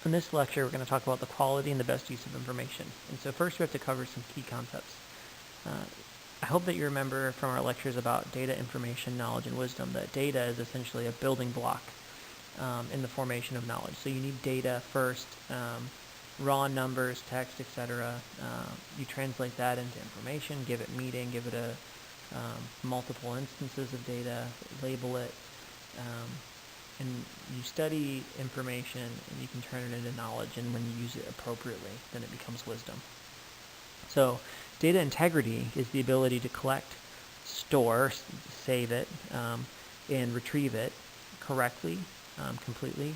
In this lecture, we're going to talk about the quality and the best use of information. And so first we have to cover some key concepts. I hope that you remember from our lectures about data, information, knowledge, and wisdom that data is essentially a building block in the formation of knowledge. So you need data first, raw numbers, text, etc. You translate that into information, give it meaning, give it multiple instances of data, label it, and you study information and you can turn it into knowledge, and when you use it appropriately, then it becomes wisdom. So data integrity is the ability to collect, store, save it, and retrieve it correctly, completely,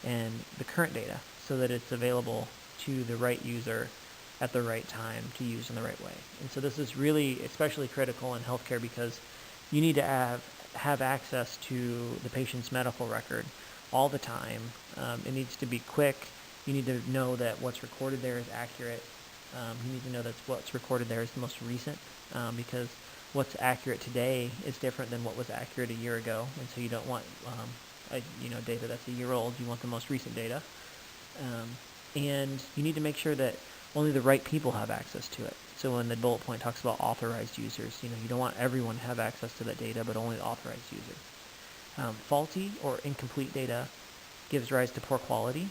and the current data so that it's available to the right user at the right time to use in the right way. And so this is really especially critical in healthcare because you need to have access to the patient's medical record all the time. It needs to be quick. You need to know that what's recorded there is accurate. You need to know that what's recorded there is the most recent, because what's accurate today is different than what was accurate a year ago, and so you don't want data that's a year old. You want the most recent data, and you need to make sure that only the right people have access to it. So when the bullet point talks about authorized users, you don't want everyone to have access to that data, but only the authorized users. Faulty or incomplete data gives rise to poor quality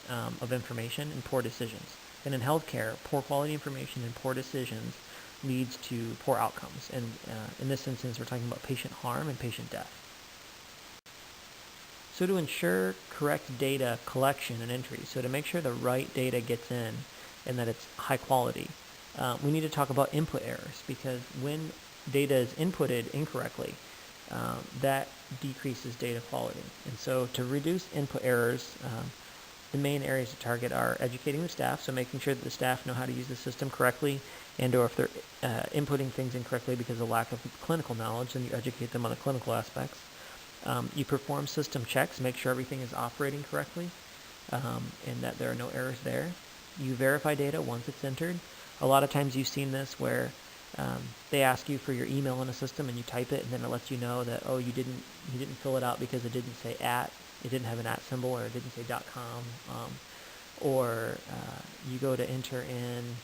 of information and poor decisions. And in healthcare, poor quality information and poor decisions leads to poor outcomes. And in this instance, we're talking about patient harm and patient death. So to ensure correct data collection and entry, so to make sure the right data gets in and that it's high quality, we need to talk about input errors, because when data is inputted incorrectly, that decreases data quality. And so to reduce input errors, the main areas to target are educating the staff, so making sure that the staff know how to use the system correctly, and or if they're inputting things incorrectly because of lack of clinical knowledge, then you educate them on the clinical aspects. You perform system checks, make sure everything is operating correctly, and that there are no errors there. You verify data once it's entered. A lot of times you've seen this where they ask you for your email in a system and you type it, and then it lets you know that, oh, you didn't fill it out because it didn't say @ it didn't have an @ symbol, or it didn't say .com, or you go to enter in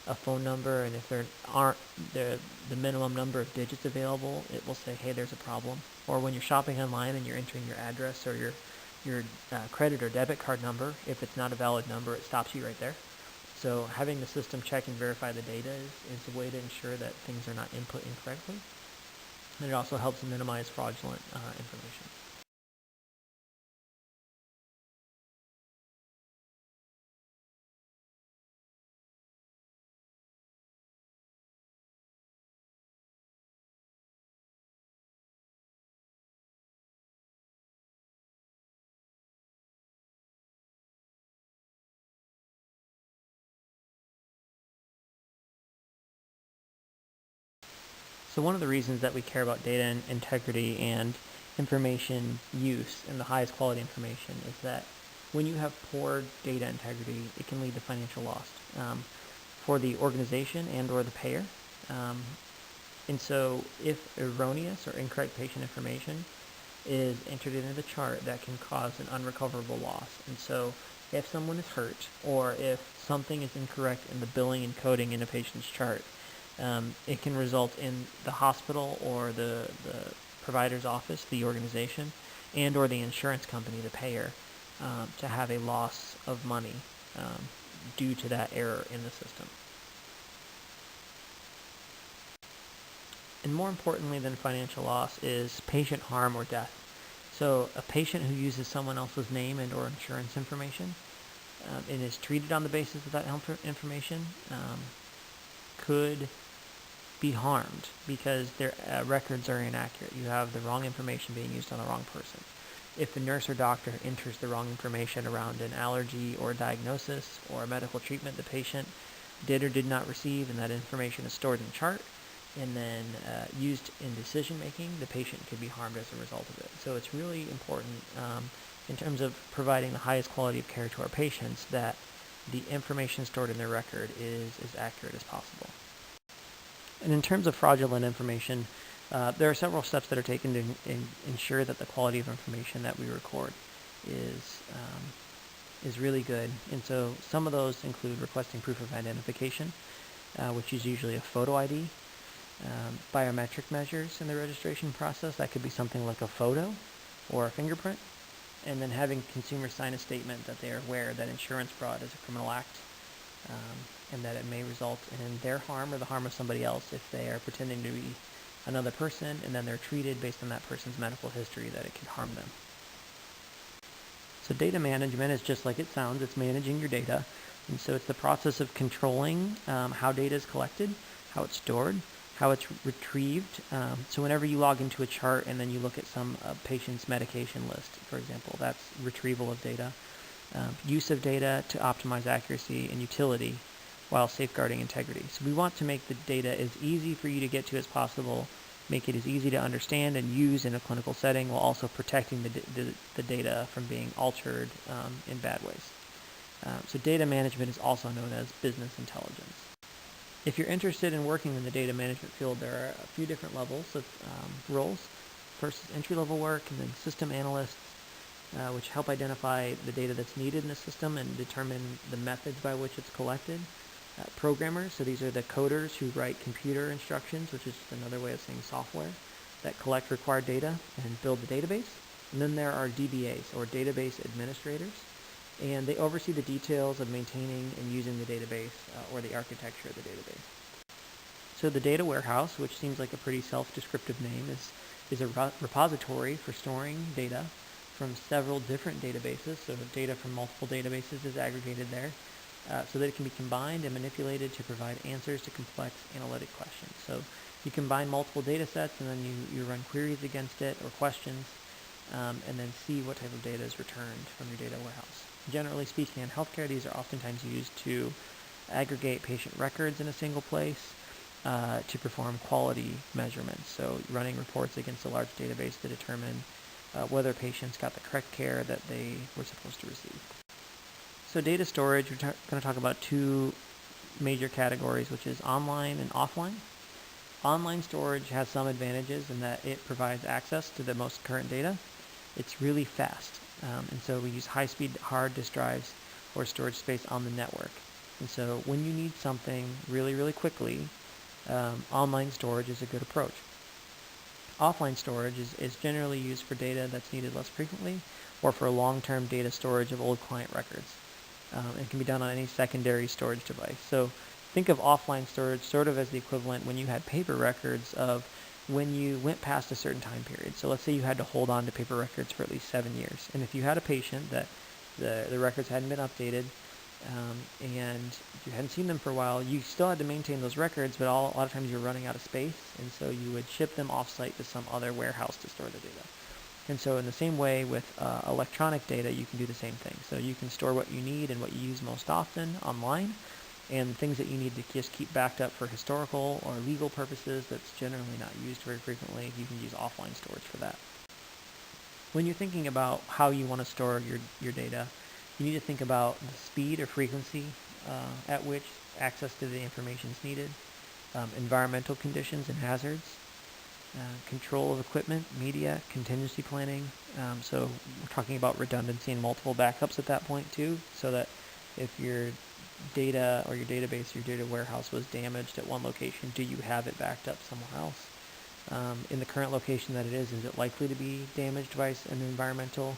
a phone number, and if there aren't the minimum number of digits available, it will say, hey, there's a problem. Or when you're shopping online and you're entering your address or your credit or debit card number, if it's not a valid number, it stops you right there. So having the system check and verify the data is a way to ensure that things are not input incorrectly. And it also helps minimize fraudulent information. So one of the reasons that we care about data integrity and information use and the highest quality information is that when you have poor data integrity, it can lead to financial loss for the organization and or the payer. And so if erroneous or incorrect patient information is entered into the chart, that can cause an unrecoverable loss. And so if someone is hurt, or if something is incorrect in the billing and coding in a patient's chart, it can result in the hospital or the provider's office, the organization, and or the insurance company, the payer, to have a loss of money due to that error in the system. And more importantly than financial loss is patient harm or death. So a patient who uses someone else's name and or insurance information and is treated on the basis of that information could be harmed because their records are inaccurate. You have the wrong information being used on the wrong person. If a nurse or doctor enters the wrong information around an allergy or a diagnosis or a medical treatment the patient did or did not receive, and that information is stored in the chart and then used in decision making, the patient could be harmed as a result of it. So it's really important in terms of providing the highest quality of care to our patients that the information stored in their record is as accurate as possible. And in terms of fraudulent information, there are several steps that are taken to ensure that the quality of information that we record is is really good. And so some of those include requesting proof of identification, which is usually a photo ID, biometric measures in the registration process. That could be something like a photo or a fingerprint. And then having consumers sign a statement that they are aware that insurance fraud is a criminal act, and that it may result in their harm or the harm of somebody else if they are pretending to be another person, and then they're treated based on that person's medical history that it could harm them. So data management is just like it sounds. It's managing your data. And so it's the process of controlling how data is collected, how it's stored, how it's retrieved. So whenever you log into a chart and then you look at some patient's medication list, for example, that's retrieval of data. Use of data to optimize accuracy and utility while safeguarding integrity. So we want to make the data as easy for you to get to as possible, make it as easy to understand and use in a clinical setting, while also protecting the data from being altered in bad ways. So data management is also known as business intelligence. If you're interested in working in the data management field, there are a few different levels of roles. First is entry-level work, and then system analysts, which help identify the data that's needed in the system and determine the methods by which it's collected. Programmers, so these are the coders who write computer instructions, which is another way of saying software, that collect required data and build the database. And then there are DBAs, or database administrators, and they oversee the details of maintaining and using the database or the architecture of the database. So the data warehouse, which seems like a pretty self-descriptive name, is a repository for storing data from several different databases. So data from multiple databases is aggregated there so that it can be combined and manipulated to provide answers to complex analytic questions. So you combine multiple data sets and then you run queries against it or questions and then see what type of data is returned from your data warehouse. Generally speaking, in healthcare, these are oftentimes used to aggregate patient records in a single place to perform quality measurements. So running reports against a large database to determine whether patients got the correct care that they were supposed to receive. So data storage, we're going to talk about two major categories, which is online and offline. Online storage has some advantages in that it provides access to the most current data. It's really fast, and so we use high-speed hard disk drives or storage space on the network. And so when you need something really, really quickly, online storage is a good approach. Offline storage is generally used for data that's needed less frequently or for long-term data storage of old client records. It can be done on any secondary storage device. So think of offline storage sort of as the equivalent when you had paper records of when you went past a certain time period. So let's say you had to hold on to paper records for at least 7 years. And if you had a patient that the records hadn't been updated and you hadn't seen them for a while, you still had to maintain those records, but a lot of times you're running out of space, and so you would ship them off-site to some other warehouse to store the data. And so in the same way with electronic data, you can do the same thing. So you can store what you need and what you use most often online, and things that you need to just keep backed up for historical or legal purposes that's generally not used very frequently, you can use offline storage for that. When you're thinking about how you want to store your data, you need to think about the speed or frequency at which access to the information is needed, environmental conditions and hazards, control of equipment, media, contingency planning. So we're talking about redundancy and multiple backups at that point too, so that if your data or your database, your data warehouse was damaged at one location, do you have it backed up somewhere else? In the current location that it is it likely to be damaged by an environmental,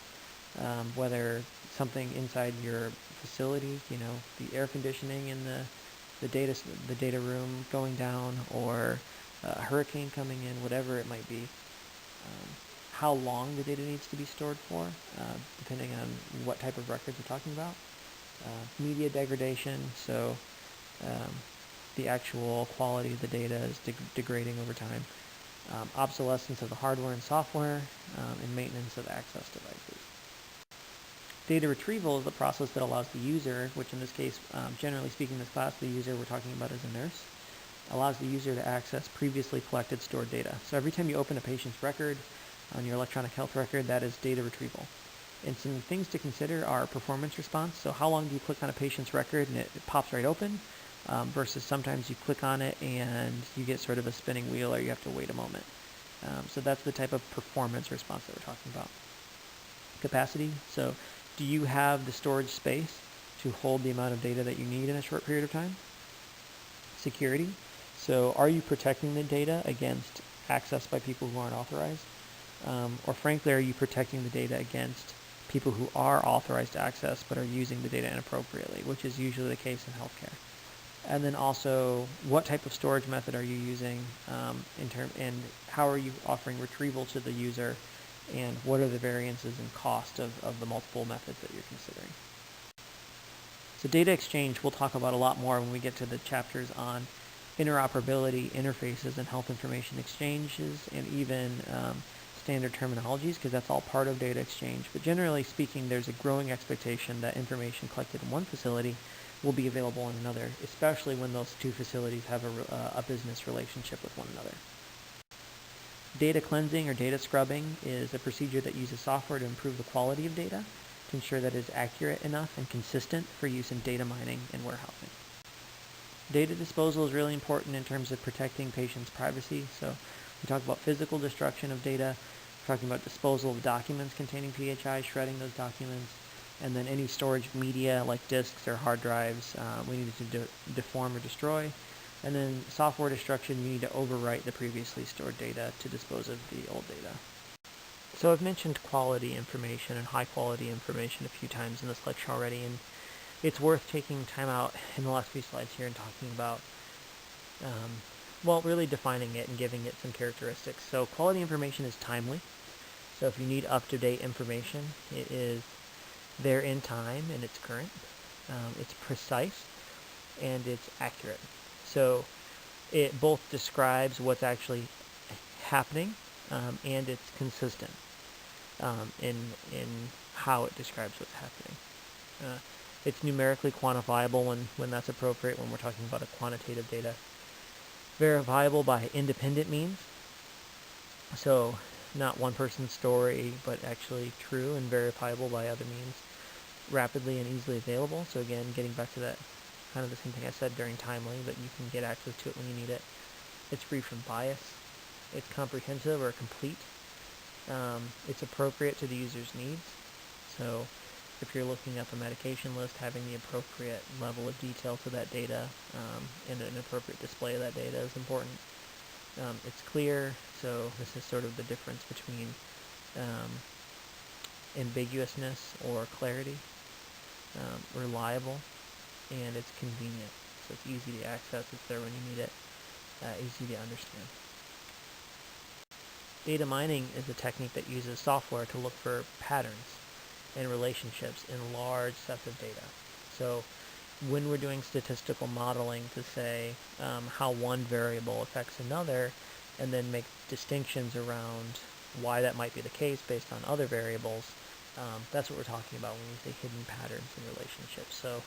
whether something inside your facility, the air conditioning in the data room going down, or a hurricane coming in, whatever it might be, how long the data needs to be stored for, depending on what type of records we're talking about. Media degradation, so the actual quality of the data is degrading over time. Obsolescence of the hardware and software, and maintenance of access devices. Data retrieval is the process that allows the user, which in this case, generally speaking in this class, the user we're talking about is a nurse, allows the user to access previously collected stored data. So every time you open a patient's record on your electronic health record, that is data retrieval. And some things to consider are performance response. So how long do you click on a patient's record and it pops right open, versus sometimes you click on it and you get sort of a spinning wheel or you have to wait a moment. So that's the type of performance response that we're talking about. Capacity. So Do you have the storage space to hold the amount of data that you need in a short period of time? Security. So are you protecting the data against access by people who aren't authorized? Or frankly, are you protecting the data against people who are authorized to access but are using the data inappropriately, which is usually the case in healthcare? And then also, what type of storage method are you using, and how are you offering retrieval to the user, and what are the variances in cost of the multiple methods that you're considering? So data exchange we'll talk about a lot more when we get to the chapters on interoperability, interfaces, and health information exchanges, and even standard terminologies, because that's all part of data exchange. But generally speaking, there's a growing expectation that information collected in one facility will be available in another, especially when those two facilities have a business relationship with one another. Data cleansing or data scrubbing is a procedure that uses software to improve the quality of data to ensure that it is accurate enough and consistent for use in data mining and warehousing. Data disposal is really important in terms of protecting patients' privacy. So we talk about physical destruction of data, we're talking about disposal of documents containing PHI, shredding those documents, and then any storage media like disks or hard drives we need to deform or destroy. And then software destruction, you need to overwrite the previously stored data to dispose of the old data. So I've mentioned quality information and high quality information a few times in this lecture already, and it's worth taking time out in the last few slides here and talking about, really defining it and giving it some characteristics. So quality information is timely. So if you need up-to-date information, it is there in time and it's current. It's precise and it's accurate. So it both describes what's actually happening and it's consistent in how it describes what's happening. It's numerically quantifiable when that's appropriate, when we're talking about a quantitative data. Verifiable by independent means. So not one person's story, but actually true and verifiable by other means. Rapidly and easily available. So again, getting back to that kind of the same thing I said during timely, but you can get access to it when you need it. It's free from bias. It's comprehensive or complete. It's appropriate to the user's needs. So if you're looking at the medication list, having the appropriate level of detail to that data and an appropriate display of that data is important. It's clear, so this is sort of the difference between ambiguousness or clarity. Reliable, and it's convenient. So it's easy to access, it's there when you need it, easy to understand. Data mining is a technique that uses software to look for patterns and relationships in large sets of data. So when we're doing statistical modeling to say how one variable affects another, and then make distinctions around why that might be the case based on other variables, that's what we're talking about when we say hidden patterns in relationships. So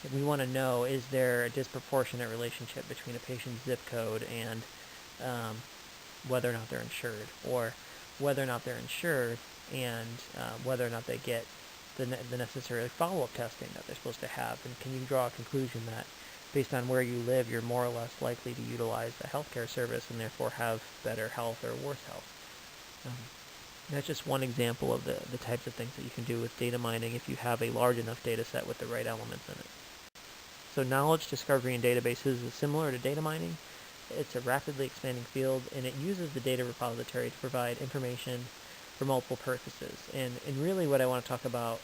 if we want to know, is there a disproportionate relationship between a patient's zip code and whether or not they're insured, or whether or not they're insured and whether or not they get the necessary follow-up testing that they're supposed to have, and can you draw a conclusion that based on where you live, you're more or less likely to utilize the healthcare service and therefore have better health or worse health. That's just one example of the types of things that you can do with data mining if you have a large enough data set with the right elements in it. So knowledge discovery in databases is similar to data mining. It's a rapidly expanding field, and it uses the data repository to provide information for multiple purposes. And really what I want to talk about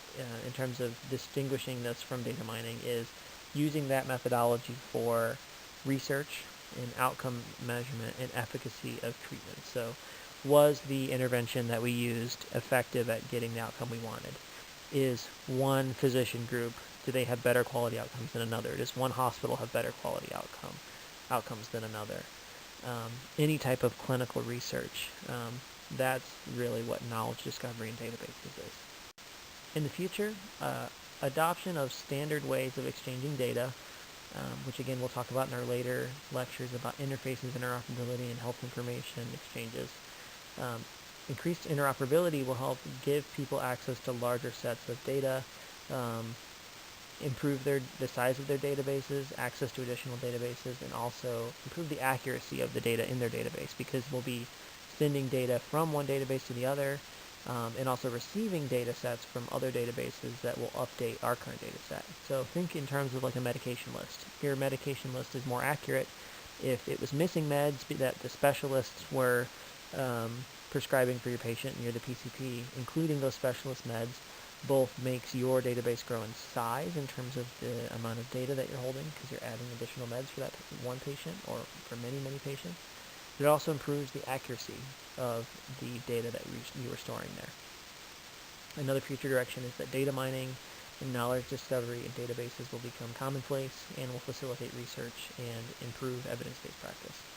in terms of distinguishing this from data mining is using that methodology for research and outcome measurement and efficacy of treatment. So was the intervention that we used effective at getting the outcome we wanted? Is one physician group, do they have better quality outcomes than another? Does one hospital have better quality outcomes than another? Any type of clinical research, that's really what knowledge discovery in databases is. In the future, adoption of standard ways of exchanging data, which again we'll talk about in our later lectures about interfaces, interoperability, and health information exchanges. Increased interoperability will help give people access to larger sets of data, improve the size of their databases, access to additional databases, and also improve the accuracy of the data in their database, because we'll be sending data from one database to the other, and also receiving data sets from other databases that will update our current data set. So think in terms of like a medication list. Your medication list is more accurate if it was missing meds that the specialists were prescribing for your patient and you're the PCP. Including those specialist meds both makes your database grow in size in terms of the amount of data that you're holding, because you're adding additional meds for that one patient or for many, many patients. It also improves the accuracy of the data that you were storing there. Another future direction is that data mining and knowledge discovery in databases will become commonplace and will facilitate research and improve evidence-based practice.